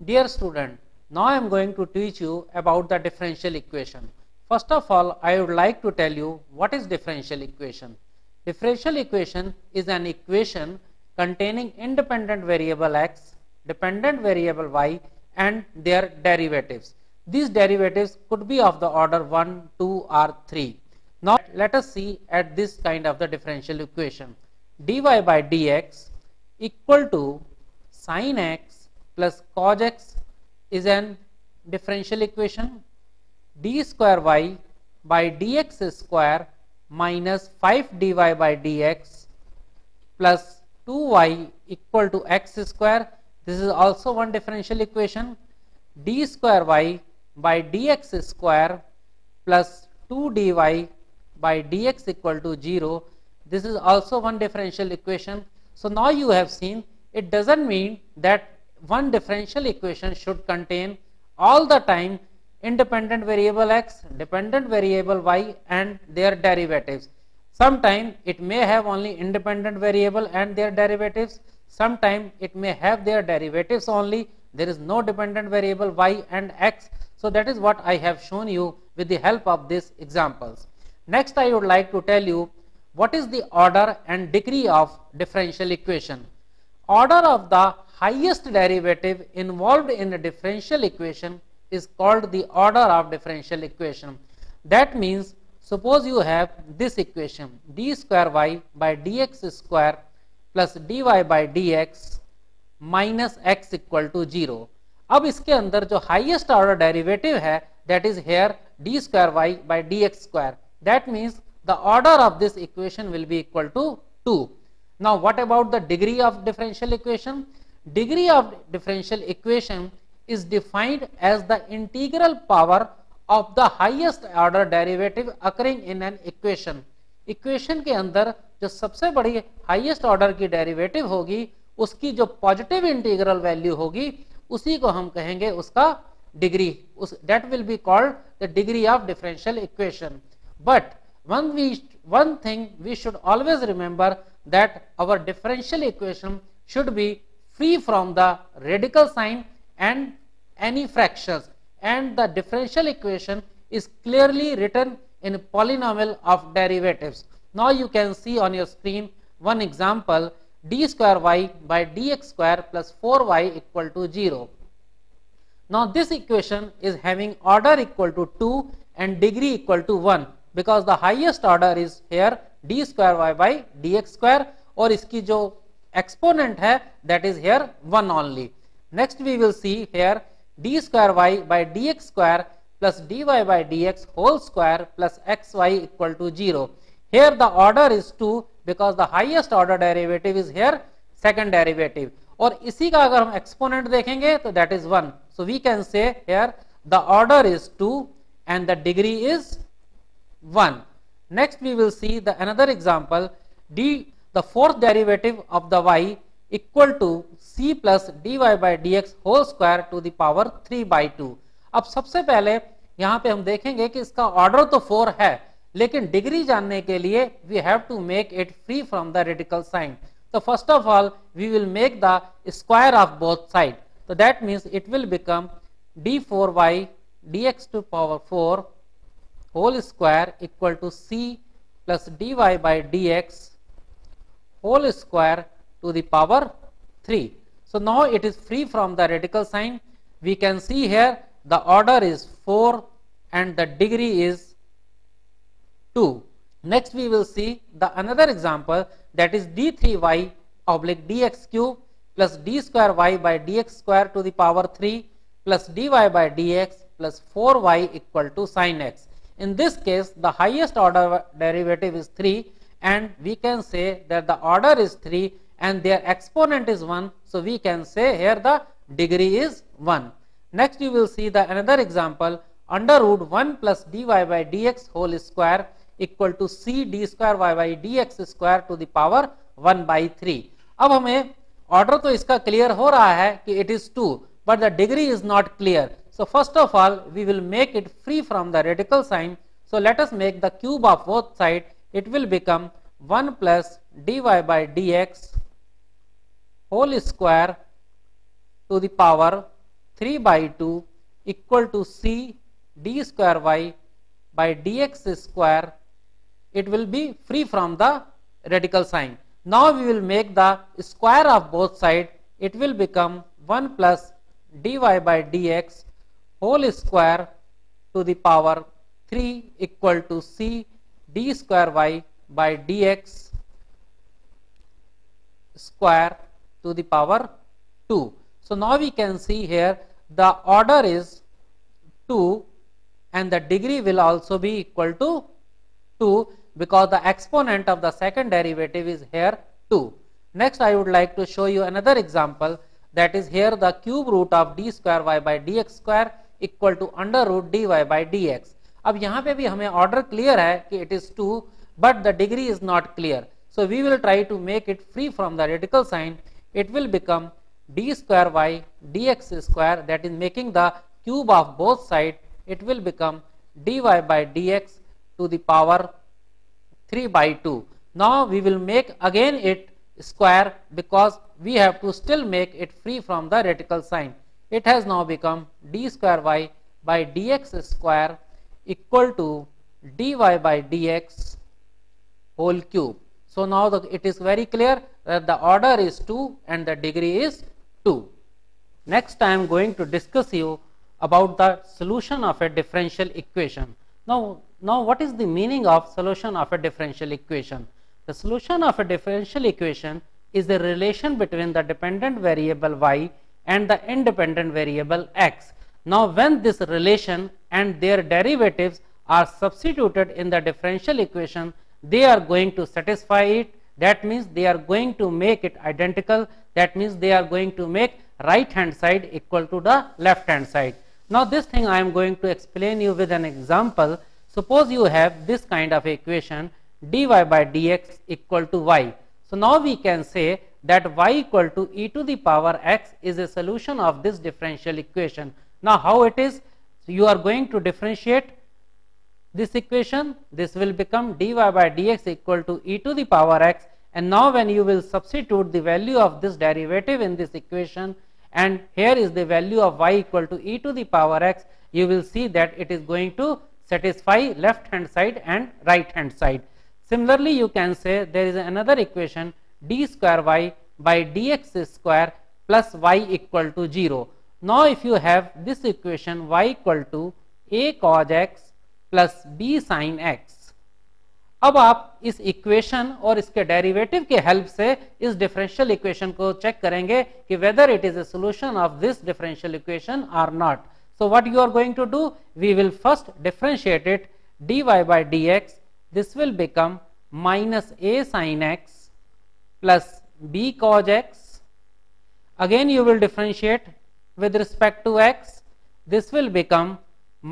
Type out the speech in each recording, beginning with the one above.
Dear student, now I am going to teach you about the differential equation. First of all, I would like to tell you what is differential equation. Differential equation is an equation containing independent variable x, dependent variable y and their derivatives. These derivatives could be of the order 1, 2 or 3. Now let us see at this kind of the differential equation. Dy by dx equal to sin x plus cos x is an differential equation. D square y by dx square minus 5 dy by dx plus 2y equal to x square. This is also one differential equation. D square y by dx square plus 2 dy by dx equal to 0. This is also one differential equation. So now you have seen it doesn't mean that one differential equation should contain all the time independent variable x, dependent variable y and their derivatives. Sometimes it may have only independent variable and their derivatives. Sometimes it may have their derivatives only. There is no dependent variable y and x. So that is what I have shown you with the help of these examples. Next, I would like to tell you what is the order and degree of differential equation. Order of the highest derivative involved in a differential equation is called the order of differential equation. That means suppose you have this equation d square y by dx square plus dy by dx minus x equal to 0. अब इसके अंदर जो highest order derivative है that is here d square y by dx square. That means the order of this equation will be equal to 2. Now what about the degree of differential equation? Degree of differential equation is defined as the integral power of the highest order derivative occurring in an equation. Equation के अंदर जो सबसे बड़ी highest order की derivative होगी उसकी जो positive integral value होगी उसी को हम कहेंगे उसका degree. That will be called the degree of differential equation. But one thing we should always remember that our differential equation should be free from the radical sign and any fractions, and the differential equation is clearly written in polynomial of derivatives. Now you can see on your screen one example, d square y by dx square plus 4y equal to 0. Now this equation is having order equal to 2 and degree equal to 1 because the highest order is here d square y by dx square और इसकी जो exponent है that is here 1 only. Next we will see here d square y by dx square plus dy by dx whole square plus xy equal to 0. Here the order is 2 because the highest order derivative is here second derivative और इसी का अगर हम exponent देखेंगे तो that is 1. So we can say here the order is 2 and the degree is 1. Next we will see the another example, the fourth derivative of the y equal to c plus dy by dx whole square to the power 3 by 2. अब सबसे पहले यहाँ पे हम देखेंगे कि इसका order तो 4 है लेकिन डिग्री जानने के लिए we have to make it free from the radical sign. तो first of all we will make the square of both side. तो that means it will become d4y dx to power 4 whole square equal to c plus dy by dx whole square to the power 3. So now it is free from the radical sign. We can see here the order is 4 and the degree is 2. Next we will see the another example that is d3y oblique dx cube plus d square y by dx square to the power 3 plus dy by dx plus 4y equal to sin x. In this case the highest order derivative is 3 and we can say that the order is 3 and their exponent is 1. So we can say here the degree is 1. Next you will see the another example, under root 1 plus dy by dx whole square equal to c d square y by dx square to the power 1 by 3. अब हमें order तो इसका clear हो रहा है कि it is 2 but the degree is not clear. So first of all we will make it free from the radical sign. So let us make the cube of both sides. It will become 1 plus dy by dx whole square to the power 3 by 2 equal to c d square y by dx square. It will be free from the radical sign. Now we will make the square of both sides. It will become 1 plus dy by dx whole square to the power 3 equal to c d square y by dx square to the power 2. So now we can see here the order is 2 and the degree will also be equal to 2 because the exponent of the second derivative is here 2. Next I would like to show you another example, that is here the cube root of d square y by dx square equal to under root dy by dx. अब यहाँ पे भी हमें order clear है कि it is 2 but the degree is not clear. So we will try to make it free from the radical sign. It will become d square y dx square, that is making the cube of both sides. It will become dy by dx to the power 3 by 2. Now we will make again it square because we have to still make it free from the radical sign. It has now become d square y by dx square equal to dy by dx whole cube. So now it is very clear that the order is 2 and the degree is 2. Next I am going to discuss you about the solution of a differential equation. Now what is the meaning of solution of a differential equation? The solution of a differential equation is the relation between the dependent variable y and the independent variable x. Now when this relation and their derivatives are substituted in the differential equation, they are going to satisfy it. That means they are going to make it identical. That means they are going to make right hand side equal to the left hand side. Now this thing I am going to explain you with an example. Suppose you have this kind of equation dy by dx equal to y. So now we can say that y equal to e to the power x is a solution of this differential equation. Now how it is? So you are going to differentiate this equation. This will become dy by dx equal to e to the power x, and now when you will substitute the value of this derivative in this equation, and here is the value of y equal to e to the power x, you will see that it is going to satisfy left hand side and right hand side. Similarly you can say there is another equation d square y by dx square plus y equal to 0. Now if you have this equation y equal to a cos x plus B sine X, अब आप इस equation और इसके derivative के help से इस differential equation को check करेंगे कि whether it is a solution of this differential equation और not. So what you are going to do, we will first differentiate it dy by dx. This will become minus a sin x plus b cos x. Again you will differentiate with respect to x. This will become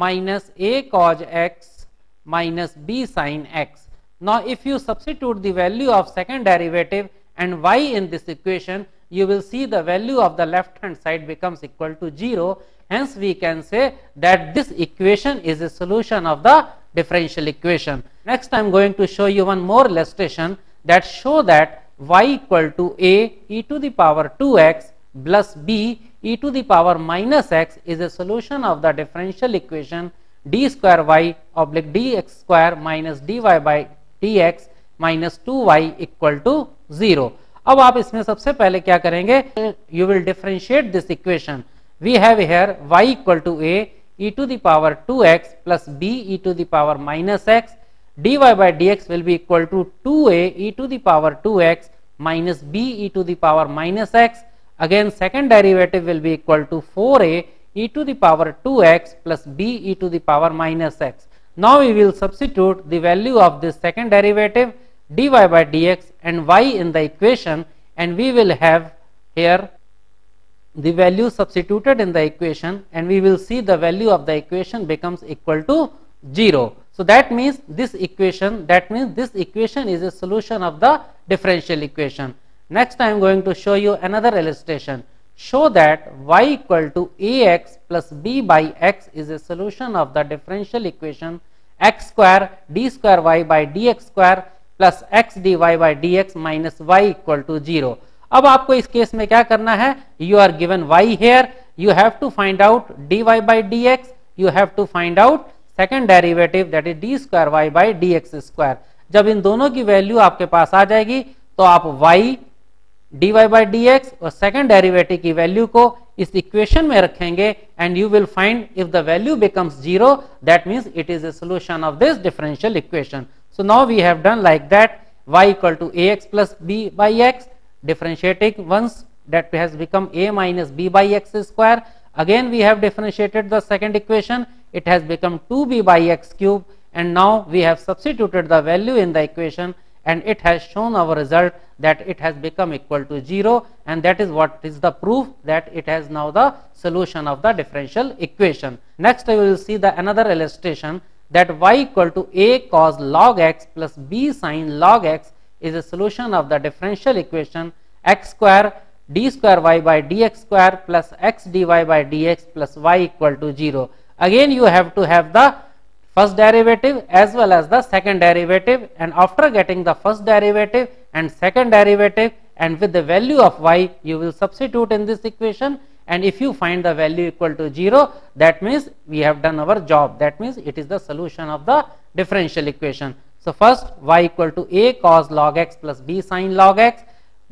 minus a cos x minus b sin x. Now if you substitute the value of second derivative and y in this equation, you will see the value of the left hand side becomes equal to 0. Hence we can say that this equation is a solution of the differential equation. Next I am going to show you one more illustration that show that y equal to a e to the power 2x plus b e to the power minus x is a solution of the differential equation d square y oblique dx square minus dy by dx minus 2y equal to 0. अब आप इसमें सबसे पहले क्या करेंगे, you will differentiate this equation. We have here y equal to a e to the power 2x plus b e to the power minus x. dy by dx will be equal to 2a e to the power 2x minus b e to the power minus x. Again second derivative will be equal to 4a e to the power 2x plus b e to the power minus x. Now we will substitute the value of this second derivative dy by dx and y in the equation, and we will have here the value substituted in the equation, and we will see the value of the equation becomes equal to 0. So that means this equation is a solution of the differential equation. Next I am going to show you another illustration. Show that y equal to ax plus b by x is a solution of the differential equation x square d square y by dx square plus x dy by dx minus y equal to 0. अब आपको इस case में क्या करना है, you are given y here, you have to find out dy by dx, you have to find out second derivative that is d square y by dx square. जब इन दोनों की वैल्यू आपके पास आ जाएगी तो आप y dy by dx और second derivative की value को इस इक्वेशन में रखेंगे and you will find if the value becomes zero, that means it is a solution of this differential equation. So now we have done like that, y equal to ax plus b by x, differentiating once that has become a minus b by x square. Again we have differentiated the second equation, it has become 2b by x cube, and now we have substituted the value in the equation and it has shown our result that it has become equal to 0, and that is what is the proof that it has now the solution of the differential equation. Next we will see the another illustration that y equal to a cos log x plus b sin log x is a solution of the differential equation x square d square y by dx square plus x dy by dx plus y equal to 0. Again you have to have the first derivative as well as the second derivative, and after getting the first derivative and second derivative and with the value of y you will substitute in this equation, and if you find the value equal to 0, that means we have done our job, that means it is the solution of the differential equation. So first y equal to a cos log x plus b sin log x,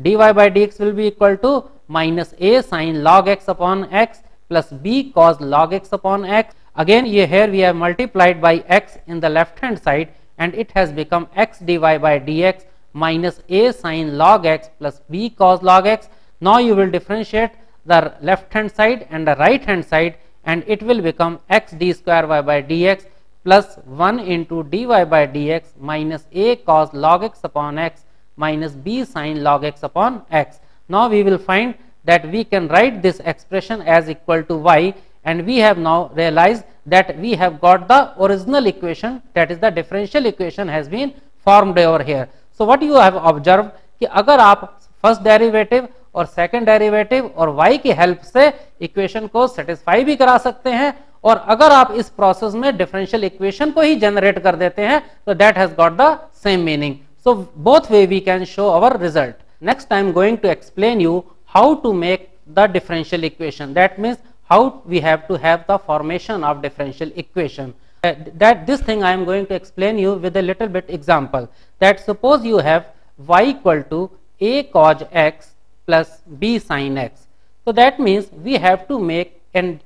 dy by dx will be equal to minus a sin log x upon x plus b cos log x upon x. Again here we have multiplied by x in the left hand side and it has become x dy by dx minus a sin log x plus b cos log x. Now you will differentiate the left hand side and the right hand side and it will become x d square y by dx plus 1 into dy by dx minus a cos log x upon x minus b sin log x upon x. Now we will find that we can write this expression as equal to y, and we have now realized that we have got the original equation, that is the differential equation has been formed over here. So what you have observed कि अगर आप first derivative और second derivative और y की help से equation को satisfy भी करा सकते हैं, और अगर आप इस प्रोसेस में डिफरेंशियल इक्वेशन को ही जनरेट कर देते हैं तो that has got the same meaning. So both way we can show our result. Next I am going to explain you how to make the differential equation. That means how we have to have the formation of differential equation. That this thing I am going to explain you with a little bit example. That suppose you have y equal to a cos x plus b sin x. So that means we have to make a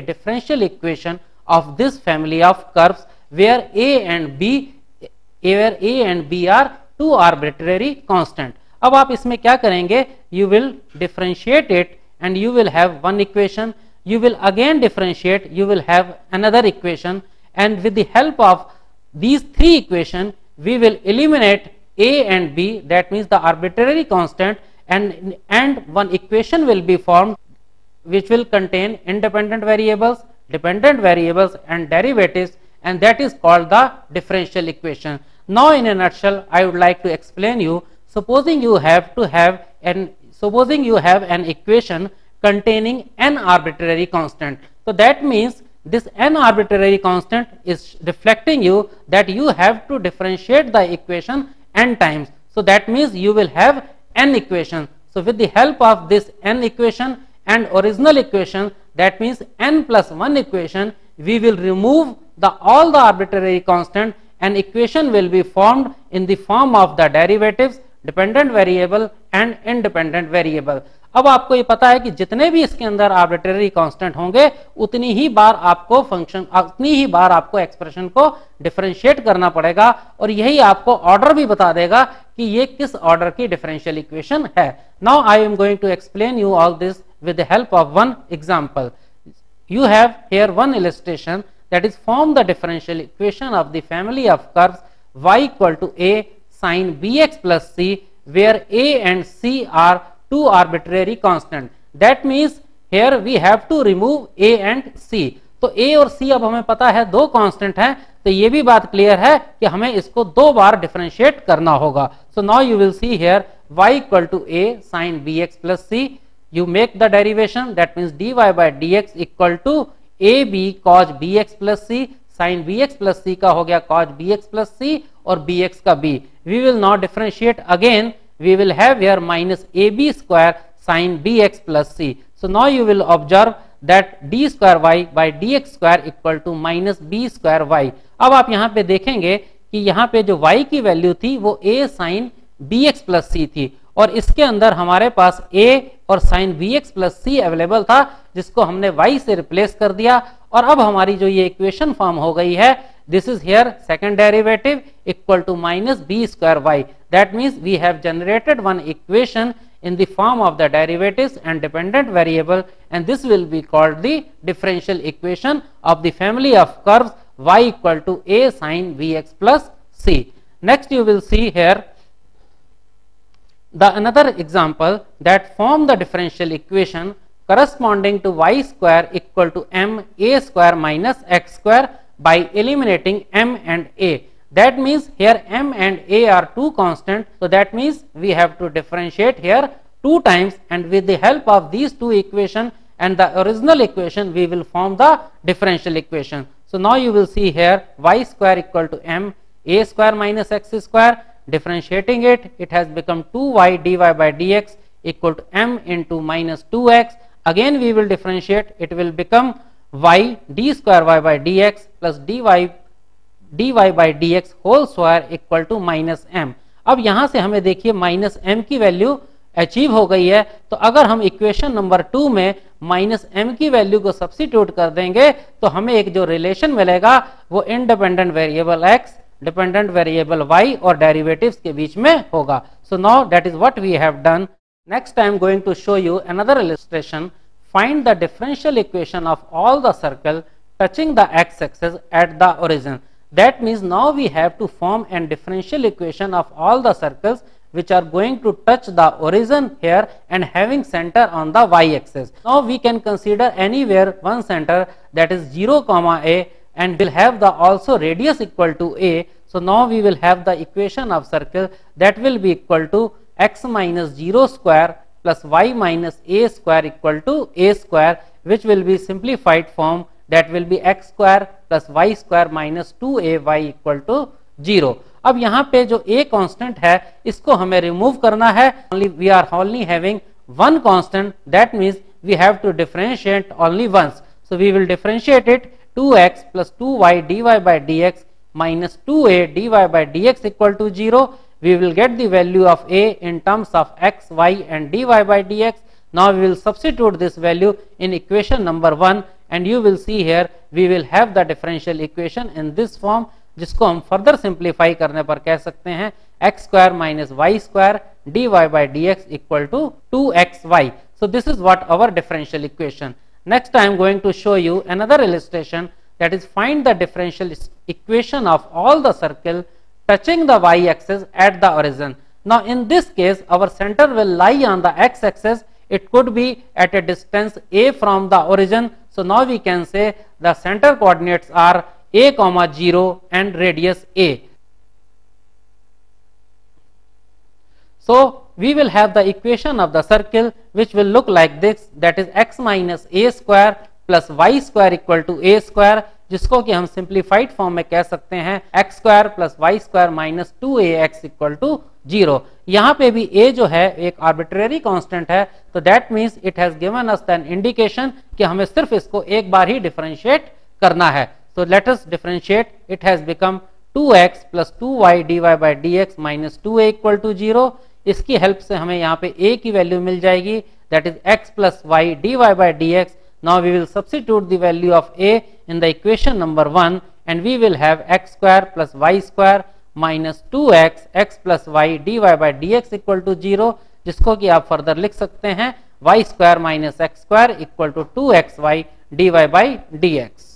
differential equation of this family of curves where a and b are two arbitrary constant. अब आप इसमें क्या करेंगे, you will differentiate it and you will have one equation, you will again differentiate, you will have another equation, and with the help of these three equations we will eliminate a and b, that means the arbitrary constant, and one equation will be formed which will contain independent variables, dependent variables and derivatives, and that is called the differential equation. Now in a nutshell I would like to explain you, supposing you have an equation containing n arbitrary constant. So that means this n arbitrary constant is reflecting you that you have to differentiate the equation n times. So that means you will have n equations. So with the help of this n equation and original equation, that means n plus 1 equation, we will remove all the arbitrary constant and equation will be formed in the form of the derivatives, dependent variable and independent variable. अब आपको ये पता है कि जितने भी इसके अंदर आर्बिट्रेरी कांस्टेंट होंगे उतनी ही बार आपको एक्सप्रेशन को डिफरेंशिएट करना पड़ेगा, और यही आपको ऑर्डर भी बता देगा कि ये किस ऑर्डर की डिफरेंशियल इक्वेशन है. Now I am going to explain you all this with the help of one example. You have here one illustration, that is form the differential equation of the family of curves y equal to a sin bx plus c, where a and c are two arbitrary constant. That means here we have to remove a and c. तो a और c अब हमें पता है दो constant हैं, तो ये भी बात क्लियर है कि हमें इसको दो बार डिफरेंशिएट करना होगा. So now you will see here y equal to a sin bx plus c. You make the derivation, that means dy by dx equal to ab cos bx plus c, sin bx plus c का हो गया cos bx plus c और bx का b. We will now differentiate again, we will have here minus ab square sin bx plus c. So now you will observe that d square y by dx square equal to minus b square y. अब आप यहाँ पे देखेंगे कि यहाँ पे जो y की वैल्यू थी वो a sin bx plus c थी और इसके अंदर हमारे पास a और sin bx plus c available था जिसको हमने y से रिप्लेस कर दिया और अब हमारी जो ये इक्वेशन फॉर्म हो गई है, this is here second derivative equal to minus b square y. That means we have generated one equation in the form of the derivatives and dependent variable, and this will be called the differential equation of the family of curves y equal to a sin bx plus c. Next you will see here the another example that form the differential equation corresponding to y square equal to m a square minus x square by eliminating m and a. That means here m and a are two constant, so that means we have to differentiate here two times, and with the help of these two equation and the original equation we will form the differential equation. So now you will see here y square equal to m a square minus x square. Differentiating it, it has become 2y dy by dx equal to m into minus 2x. Again we will differentiate, it will become y d square y by dx plus dy by dx whole square equal to minus m. अब यहां से हमें देखिए minus m की value achieve हो गई है, तो अगर हम इक्वेशन नंबर 2 में माइनस m की वैल्यू को सब्स्टिट्यूट कर देंगे तो हमें एक जो रिलेशन मिलेगा वो independent variable x, dependent variable y और डेरिवेटिव्स के बीच में होगा. So now that is what we have done. Next I am going to show you another illustration. Find the differential equation of all the circle touching the x-axis at the origin. That means now we have to form a differential equation of all the circles which are going to touch the origin here and having center on the y-axis. Now we can consider anywhere one center, that is 0 comma a, and will have the also radius equal to a. So now we will have the equation of circle that will be equal to x minus 0 square plus y minus a square equal to a square, which will be simplified form, that will be x square plus y square minus 2ay equal to 0. अब यहाँ पे जो a constant है इसको हमें remove करना है. We are only having one constant, that means we have to differentiate only once. So we will differentiate it 2x plus 2y dy by dx minus 2a dy by dx equal to 0. We will get the value of a in terms of x, y and dy by dx. Now we will substitute this value in equation number 1 and you will see here we will have the differential equation in this form, जिसको हम further simplify करने पर कह सकते हैं x square minus y square dy by dx equal to 2xy. So this is what our differential equation. Next I am going to show you another illustration, that is find the differential equation of all the circle touching the y-axis at the origin. Now in this case our center will lie on the x-axis. It could be at a distance a from the origin. So now we can say the center coordinates are a comma 0 and radius a. So we will have the equation of the circle which will look like this, that is x minus a square plus y square equal to a square, जिसको कि हम simplified form में कह सकते हैं x square plus Y square minus 2ax equal to 0. यहाँ पे भी a जो है एक आर्बिट्रेरी कांस्टेंट है, तो that means it has given us an indication कि हमें सिर्फ इसको एक बार ही डिफरेंशिएट करना है. So let us differentiate. It has become 2x plus 2y dy by dx minus 2a equal to 0. इसकी हेल्प से हमें यहाँ पे a की वैल्यू मिल जाएगी, that is x plus y dy by dx. Now we will substitute the value of a in the equation number 1 and we will have x square plus y square minus 2x x plus y dy by dx equal to 0, जिसको कि आप further लिख सकते हैं y square minus x square equal to 2xy dy by dx.